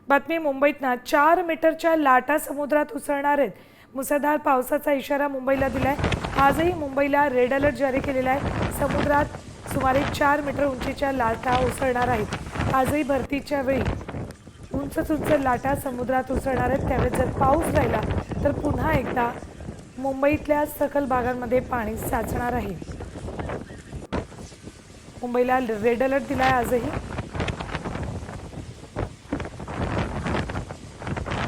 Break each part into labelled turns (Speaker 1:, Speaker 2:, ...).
Speaker 1: बातमी मुंबईतना 4 मीटरच्या लाटा समुद्रात उसळणार आहेत. मुसळधार पावसाचा इशारा मुंबईला दिलाय. आजही मुंबईला रेड अलर्ट जारी केलेला आहे. समुद्रात सुमारे 4 मीटर उंचीच्या लाटा उसळणार आहेत. आजही भरतीच्या वेळी उंच लाटा समुद्रात उसळणार आहेत. त्यावेळी जर पाऊस राहिला तर पुन्हा एकदा मुंबईतल्या सखल भागांमध्ये पाणी साचणार आहे. मुंबईला रेड अलर्ट दिलाय आजही.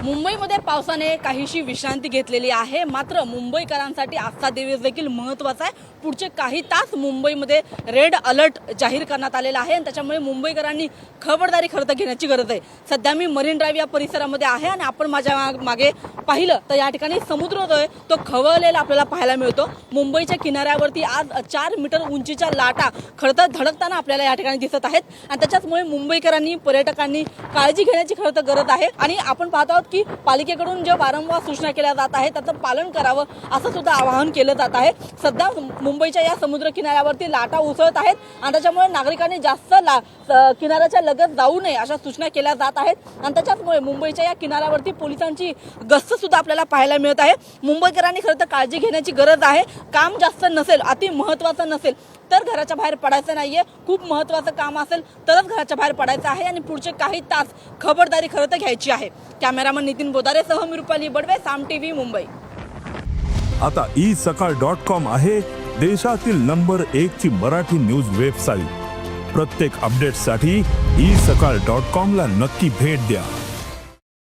Speaker 2: मुंबईमध्ये पावसाने काहीशी विश्रांती घेतलेली आहे. मात्र मुंबईकरांसाठी आजचा दिवस देखील महत्त्वाचा आहे. पुढचे काही तास मुंबईमध्ये रेड अलर्ट जाहीर करण्यात आलेला आहे आणि त्याच्यामुळे मुंबईकरांनी खबरदारी खरं तर घेण्याची गरज आहे. सध्या मी मरीन ड्राईव्ह या परिसरामध्ये आहे आणि आपण माझ्या मागे पाहिलं तर या ठिकाणी समुद्र जो आहे तो खवळलेला आपल्याला पाहायला मिळतो. मुंबईच्या किनाऱ्यावरती आज 4 मीटर उंचीच्या लाटा खरं तर धडकताना आपल्याला या ठिकाणी दिसत आहेत आणि त्याच्यामुळे मुंबईकरांनी पर्यटकांनी काळजी घेण्याची खरं तर गरज आहे. आणि आपण पाहत आहोत की पालिकेकडून जे वारंवार सूचना केल्या जात आहेत त्याचं पालन करावं असं सुद्धा आवाहन केलं जात आहे. सध्या मुंबईच्या या समुद्र किनाऱ्यावरती लाटा उसळत आहेत आणि त्याच्यामुळे नागरिकांनी जास्त किनाऱ्याच्या लगत जाऊ नये अशा सूचना केल्या जात आहेत आणि त्याच्यामुळे मुंबईच्या या किनाऱ्यावरती पोलिसांची गस्त सुद्धा आपल्याला पाहायला मिळत आहे. मुंबईकरांनी खरं तर काळजी घेण्याची गरज आहे. काम जास्त नसेल, अति महत्त्वाचं नसेल तर घराच्या बाहेर पडायचं नाहीये. खूप महत्त्वाचं काम असेल तरच घराच्या बाहेर पडायचं आहे आणि पुढचे काही तास खबरदारी खरं तर घ्यायची आहे. कॅमेरामन नितीन बोदारेसह मी रुपाली बडवे, साम टीव्ही, मुंबई.
Speaker 3: आता isakal.com आहे देशातील नंबर 1 ची मराठी न्यूज वेबसाईट. प्रत्येक अपडेटसाठी isakal.com ला नक्की भेट द्या.